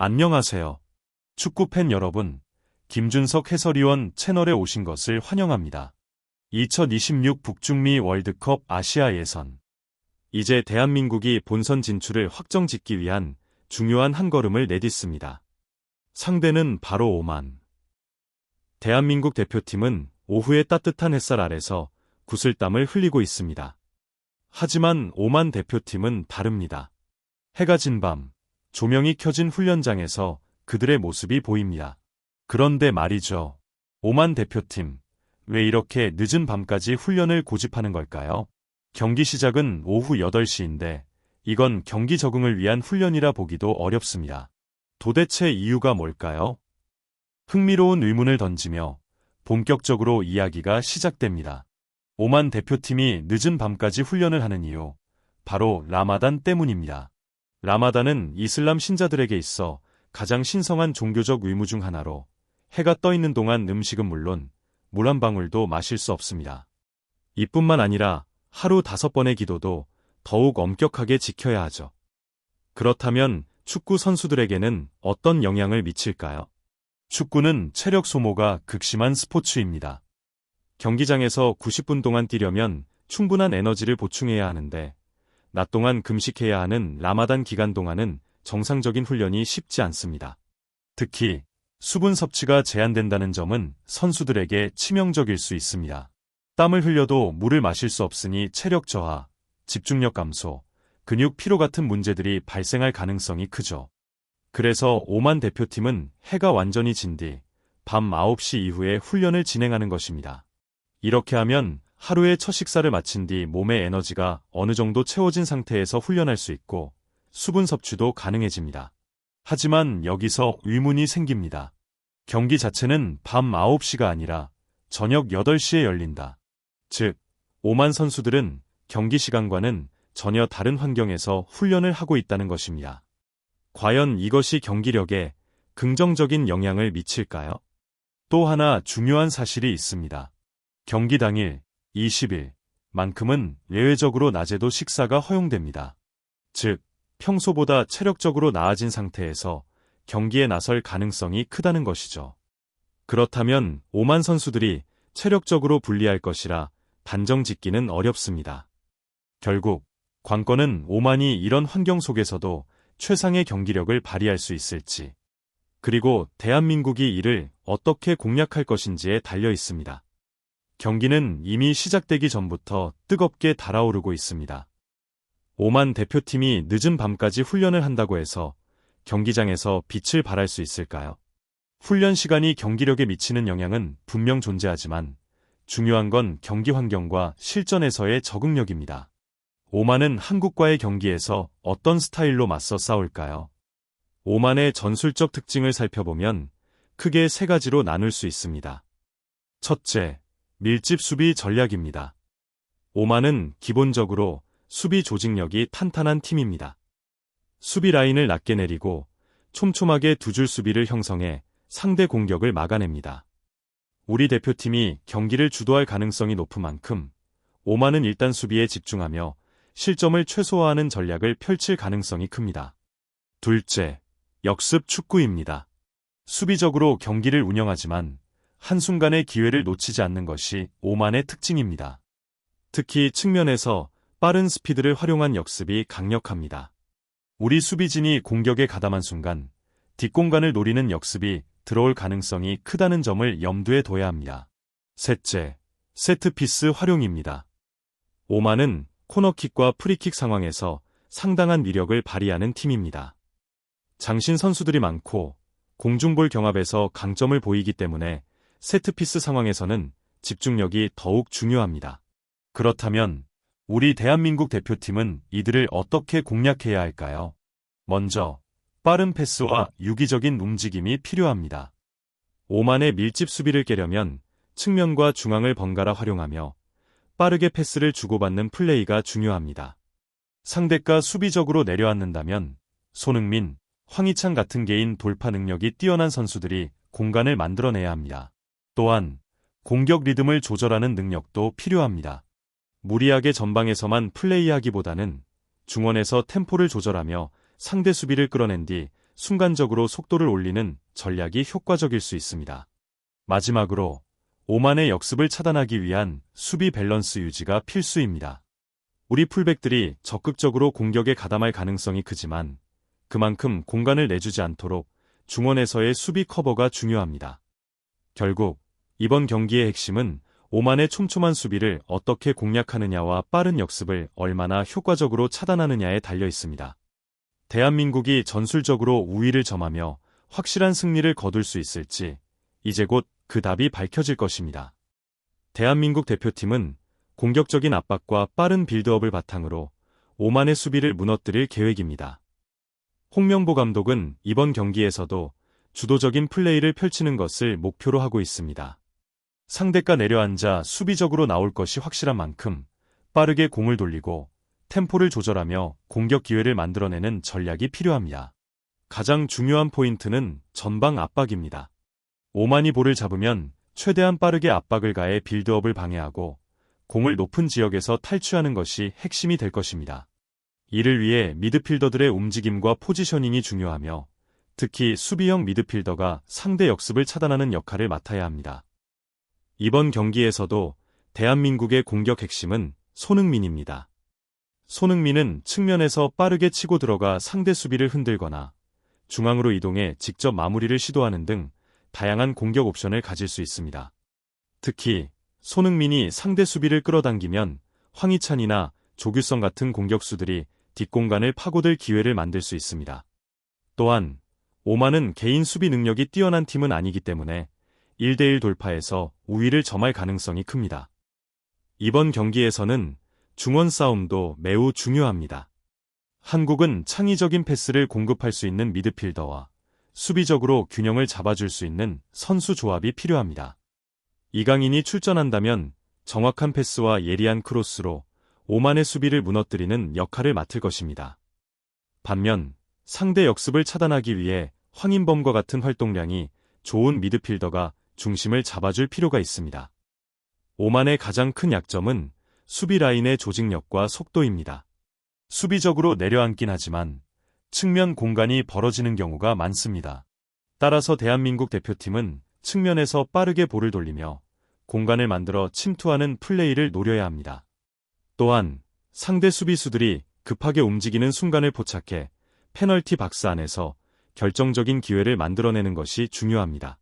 안녕하세요. 축구팬 여러분, 김준석 해설위원 채널에 오신 것을 환영합니다. 2026 북중미 월드컵 아시아 예선. 이제 대한민국이 본선 진출을 확정짓기 위한 중요한 한 걸음을 내딛습니다. 상대는 바로 오만. 대한민국 대표팀은 오후의 따뜻한 햇살 아래서 구슬땀을 흘리고 있습니다. 하지만 오만 대표팀은 다릅니다. 해가 진 밤, 조명이 켜진 훈련장에서 그들의 모습이 보입니다. 그런데 말이죠. 오만 대표팀, 왜 이렇게 늦은 밤까지 훈련을 고집하는 걸까요? 경기 시작은 오후 8시인데 이건 경기 적응을 위한 훈련이라 보기도 어렵습니다. 도대체 이유가 뭘까요? 흥미로운 의문을 던지며 본격적으로 이야기가 시작됩니다. 오만 대표팀이 늦은 밤까지 훈련을 하는 이유, 바로 라마단 때문입니다. 라마단은 이슬람 신자들에게 있어 가장 신성한 종교적 의무 중 하나로 해가 떠 있는 동안 음식은 물론 물 한 방울도 마실 수 없습니다. 이뿐만 아니라 하루 5번의 기도도 더욱 엄격하게 지켜야 하죠. 그렇다면 축구 선수들에게는 어떤 영향을 미칠까요? 축구는 체력 소모가 극심한 스포츠입니다. 경기장에서 90분 동안 뛰려면 충분한 에너지를 보충해야 하는데 낮 동안 금식해야 하는 라마단 기간 동안은 정상적인 훈련이 쉽지 않습니다. 특히 수분 섭취가 제한된다는 점은 선수들에게 치명적일 수 있습니다. 땀을 흘려도 물을 마실 수 없으니 체력 저하, 집중력 감소, 근육 피로 같은 문제들이 발생할 가능성이 크죠. 그래서 오만 대표팀은 해가 완전히 진 뒤 밤 9시 이후에 훈련을 진행하는 것입니다. 이렇게 하면 하루의 첫 식사를 마친 뒤 몸의 에너지가 어느 정도 채워진 상태에서 훈련할 수 있고 수분 섭취도 가능해집니다. 하지만 여기서 의문이 생깁니다. 경기 자체는 밤 9시가 아니라 저녁 8시에 열린다. 즉, 오만 선수들은 경기 시간과는 전혀 다른 환경에서 훈련을 하고 있다는 것입니다. 과연 이것이 경기력에 긍정적인 영향을 미칠까요? 또 하나 중요한 사실이 있습니다. 경기 당일 20일만큼은 예외적으로 낮에도 식사가 허용됩니다. 즉, 평소보다 체력적으로 나아진 상태에서 경기에 나설 가능성이 크다는 것이죠. 그렇다면 오만 선수들이 체력적으로 불리할 것이라 단정 짓기는 어렵습니다. 결국 관건은 오만이 이런 환경 속에서도 최상의 경기력을 발휘할 수 있을지, 그리고 대한민국이 이를 어떻게 공략할 것인지에 달려 있습니다. 경기는 이미 시작되기 전부터 뜨겁게 달아오르고 있습니다. 오만 대표팀이 늦은 밤까지 훈련을 한다고 해서 경기장에서 빛을 발할 수 있을까요? 훈련 시간이 경기력에 미치는 영향은 분명 존재하지만 중요한 건 경기 환경과 실전에서의 적응력입니다. 오만은 한국과의 경기에서 어떤 스타일로 맞서 싸울까요? 오만의 전술적 특징을 살펴보면 크게 3가지로 나눌 수 있습니다. 첫째, 밀집 수비 전략입니다. 오만은 기본적으로 수비 조직력이 탄탄한 팀입니다. 수비 라인을 낮게 내리고 촘촘하게 두 줄 수비를 형성해 상대 공격을 막아냅니다. 우리 대표팀이 경기를 주도할 가능성이 높은 만큼 오만은 일단 수비에 집중하며 실점을 최소화하는 전략을 펼칠 가능성이 큽니다. 둘째, 역습 축구입니다. 수비적으로 경기를 운영하지만 한순간의 기회를 놓치지 않는 것이 오만의 특징입니다. 특히 측면에서 빠른 스피드를 활용한 역습이 강력합니다. 우리 수비진이 공격에 가담한 순간 뒷공간을 노리는 역습이 들어올 가능성이 크다는 점을 염두에 둬야 합니다. 셋째, 세트피스 활용입니다. 오만은 코너킥과 프리킥 상황에서 상당한 위력을 발휘하는 팀입니다. 장신 선수들이 많고 공중볼 경합에서 강점을 보이기 때문에 세트피스 상황에서는 집중력이 더욱 중요합니다. 그렇다면 우리 대한민국 대표팀은 이들을 어떻게 공략해야 할까요? 먼저 빠른 패스와 유기적인 움직임이 필요합니다. 오만의 밀집 수비를 깨려면 측면과 중앙을 번갈아 활용하며 빠르게 패스를 주고받는 플레이가 중요합니다. 상대가 수비적으로 내려앉는다면 손흥민, 황희찬 같은 개인 돌파 능력이 뛰어난 선수들이 공간을 만들어내야 합니다. 또한 공격 리듬을 조절하는 능력도 필요합니다. 무리하게 전방에서만 플레이하기보다는 중원에서 템포를 조절하며 상대 수비를 끌어낸 뒤 순간적으로 속도를 올리는 전략이 효과적일 수 있습니다. 마지막으로 오만의 역습을 차단하기 위한 수비 밸런스 유지가 필수입니다. 우리 풀백들이 적극적으로 공격에 가담할 가능성이 크지만 그만큼 공간을 내주지 않도록 중원에서의 수비 커버가 중요합니다. 결국 이번 경기의 핵심은 오만의 촘촘한 수비를 어떻게 공략하느냐와 빠른 역습을 얼마나 효과적으로 차단하느냐에 달려 있습니다. 대한민국이 전술적으로 우위를 점하며 확실한 승리를 거둘 수 있을지 이제 곧 그 답이 밝혀질 것입니다. 대한민국 대표팀은 공격적인 압박과 빠른 빌드업을 바탕으로 오만의 수비를 무너뜨릴 계획입니다. 홍명보 감독은 이번 경기에서도 주도적인 플레이를 펼치는 것을 목표로 하고 있습니다. 상대가 내려앉아 수비적으로 나올 것이 확실한 만큼 빠르게 공을 돌리고 템포를 조절하며 공격 기회를 만들어내는 전략이 필요합니다. 가장 중요한 포인트는 전방 압박입니다. 오만이 볼을 잡으면 최대한 빠르게 압박을 가해 빌드업을 방해하고 공을 높은 지역에서 탈취하는 것이 핵심이 될 것입니다. 이를 위해 미드필더들의 움직임과 포지셔닝이 중요하며 특히 수비형 미드필더가 상대 역습을 차단하는 역할을 맡아야 합니다. 이번 경기에서도 대한민국의 공격 핵심은 손흥민입니다. 손흥민은 측면에서 빠르게 치고 들어가 상대 수비를 흔들거나 중앙으로 이동해 직접 마무리를 시도하는 등 다양한 공격 옵션을 가질 수 있습니다. 특히 손흥민이 상대 수비를 끌어당기면 황희찬이나 조규성 같은 공격수들이 뒷공간을 파고들 기회를 만들 수 있습니다. 또한 오만은 개인 수비 능력이 뛰어난 팀은 아니기 때문에 1대1 돌파에서 우위를 점할 가능성이 큽니다. 이번 경기에서는 중원 싸움도 매우 중요합니다. 한국은 창의적인 패스를 공급할 수 있는 미드필더와 수비적으로 균형을 잡아줄 수 있는 선수 조합이 필요합니다. 이강인이 출전한다면 정확한 패스와 예리한 크로스로 오만의 수비를 무너뜨리는 역할을 맡을 것입니다. 반면 상대 역습을 차단하기 위해 황인범과 같은 활동량이 좋은 미드필더가 중심을 잡아줄 필요가 있습니다. 오만의 가장 큰 약점은 수비 라인의 조직력과 속도입니다. 수비적으로 내려앉긴 하지만 측면 공간이 벌어지는 경우가 많습니다. 따라서 대한민국 대표팀은 측면에서 빠르게 볼을 돌리며 공간을 만들어 침투하는 플레이를 노려야 합니다. 또한 상대 수비수들이 급하게 움직이는 순간을 포착해 페널티 박스 안에서 결정적인 기회를 만들어내는 것이 중요합니다.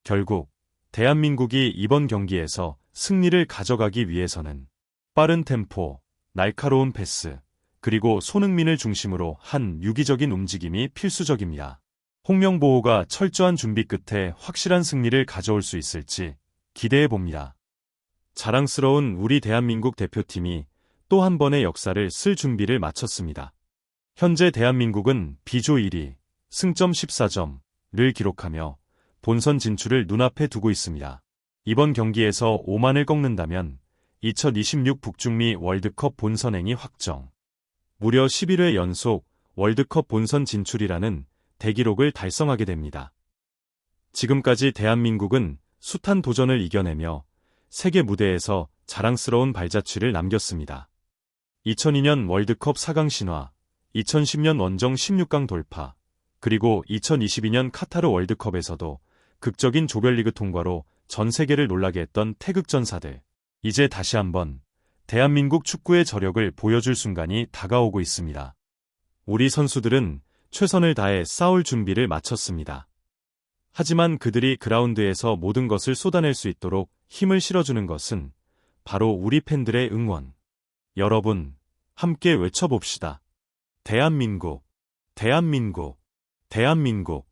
결국 대한민국이 이번 경기에서 승리를 가져가기 위해서는 빠른 템포, 날카로운 패스, 그리고 손흥민을 중심으로 한 유기적인 움직임이 필수적입니다. 홍명보호가 철저한 준비 끝에 확실한 승리를 가져올 수 있을지 기대해봅니다. 자랑스러운 우리 대한민국 대표팀이 또 한 번의 역사를 쓸 준비를 마쳤습니다. 현재 대한민국은 B조 1위, 승점 14점을 기록하며 본선 진출을 눈앞에 두고 있습니다. 이번 경기에서 오만을 꺾는다면 2026 북중미 월드컵 본선행이 확정. 무려 11회 연속 월드컵 본선 진출이라는 대기록을 달성하게 됩니다. 지금까지 대한민국은 숱한 도전을 이겨내며 세계 무대에서 자랑스러운 발자취를 남겼습니다. 2002년 월드컵 4강 신화, 2010년 원정 16강 돌파, 그리고 2022년 카타르 월드컵에서도 극적인 조별리그 통과로 전 세계를 놀라게 했던 태극전사들. 이제 다시 한번 대한민국 축구의 저력을 보여줄 순간이 다가오고 있습니다. 우리 선수들은 최선을 다해 싸울 준비를 마쳤습니다. 하지만 그들이 그라운드에서 모든 것을 쏟아낼 수 있도록 힘을 실어주는 것은 바로 우리 팬들의 응원. 여러분, 함께 외쳐봅시다. 대한민국, 대한민국, 대한민국.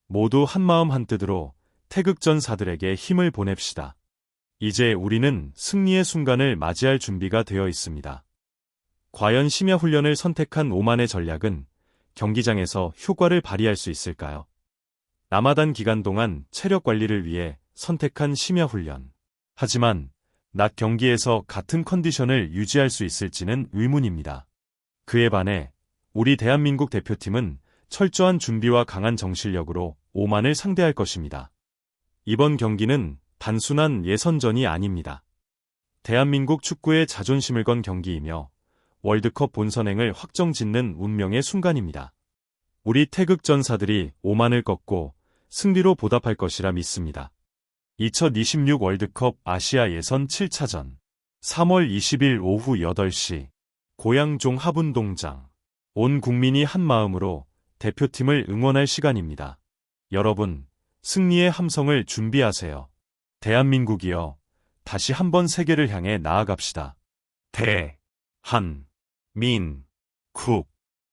모두 한마음 한뜻으로 태극전사들에게 힘을 보냅시다. 이제 우리는 승리의 순간을 맞이할 준비가 되어 있습니다. 과연 심야 훈련을 선택한 오만의 전략은 경기장에서 효과를 발휘할 수 있을까요? 라마단 기간 동안 체력 관리를 위해 선택한 심야 훈련. 하지만 낮 경기에서 같은 컨디션을 유지할 수 있을지는 의문입니다. 그에 반해 우리 대한민국 대표팀은 철저한 준비와 강한 정신력으로 오만을 상대할 것입니다. 이번 경기는 단순한 예선전이 아닙니다. 대한민국 축구의 자존심을 건 경기이며 월드컵 본선행을 확정짓는 운명의 순간입니다. 우리 태극 전사들이 오만을 꺾고 승리로 보답할 것이라 믿습니다. 2026 월드컵 아시아 예선 7차전 3월 20일 오후 8시 고양 종합운동장. 온 국민이 한마음으로 대표팀을 응원할 시간입니다. 여러분, 승리의 함성을 준비하세요. 대한민국이여, 다시 한번 세계를 향해 나아갑시다. 대, 한, 민, 국.